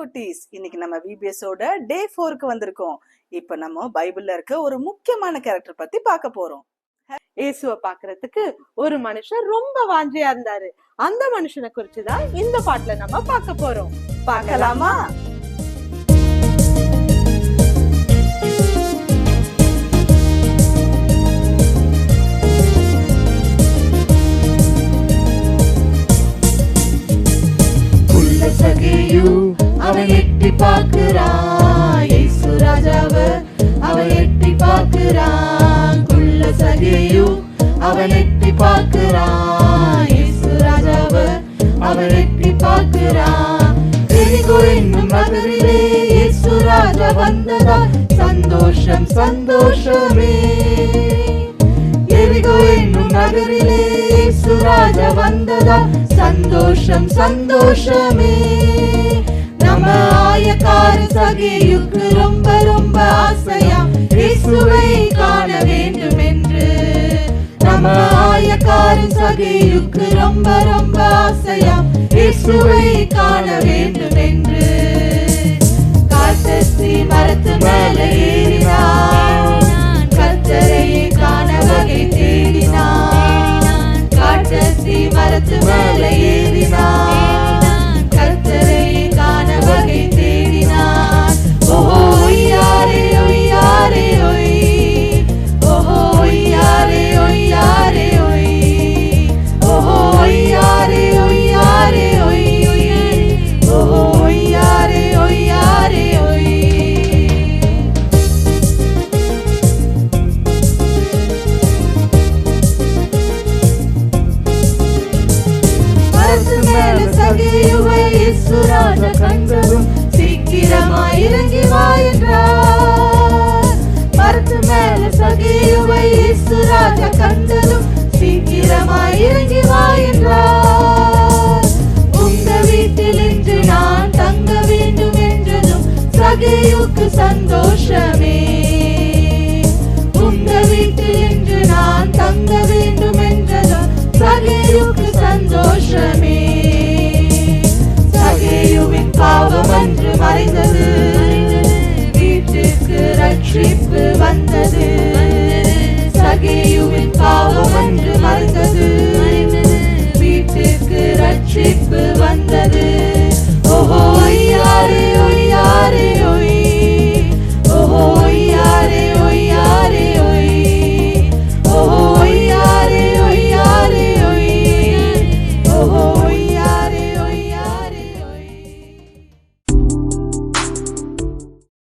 குட்டீஸ், இன்னைக்கு நம்ம விபிஎஸோட டே 4க்கு வந்திருக்கோம். இப்ப நம்ம பைபிள்ல இருக்க ஒரு முக்கியமான கேரக்டர் பத்தி பார்க்க போறோம். இயேசுவை பாக்குறதுக்கு ஒரு மனுஷன் ரொம்ப வாஞ்சியா இருந்தாரு. அந்த மனுஷனை குறிச்சுதான் இந்த பாட்டுல நம்ம பார்க்க போறோம். பார்க்கலாமா? அவன் எட்டி பார்க்கிறான், இயேசு ராஜாவை அவன் எட்டி பார்க்கிறான். குள்ள சகேயு அவன் எட்டி பார்க்கிறான், இயேசு ராஜாவை அவன் எட்டி பார்க்கிறான். எரிகோ என்னும் நகரிலே இயேசு ராஜா வந்ததால் சந்தோஷம் சந்தோஷமே. எரிகோ என்னும் நகரிலே இயேசு ராஜா வந்ததால் சந்தோஷம் சந்தோஷமே. நம்ம ஆயக்கார சகேயுக்கு ரொம்ப ரொம்ப ஆசையா இயேசுவை காண வேண்டும் என்று. நம்ம ஆயக்கார சகேயுக்கு ரொம்ப ரொம்ப ஆசையா இயேசுவை காண வேண்டும் என்று. காட்டத்தி மரத்து மேலே ஏறினான், கர்த்தரையே காண வகை தேடினான். காட்டத்தி மரத்து மேலே ஏறினான், கர்த்தரையே காண வகை தேடினான். ஓஹோ யாரே ஒய்யாரே ஒய், ஓஹோ யாரே ஒய்யாரே ஒய், ஓஹோ யாரே ஒய்யாரே ஒய், ஓஹோ யாரே ஒய்யாரே ஒய். மரத்து மேல சகேயுவை இயேசு ராஜா கண்டதும் சீக்கிரமாய் இறங்கி வா என்றார். மரத்து மேல சகேயுவை இயேசு ராஜா கண்டதும் சீக்கிரமாய் இறங்கி வா என்றார். உங்க வீட்டில் இன்று நான் தங்க வேண்டும் என்றதும் சகேயுக்கு சந்தோஷமே. உங்க வீட்டில் இன்று நான் தங்க வேண்டும் என்றதும் சகேயுக்கு சந்தோஷமே.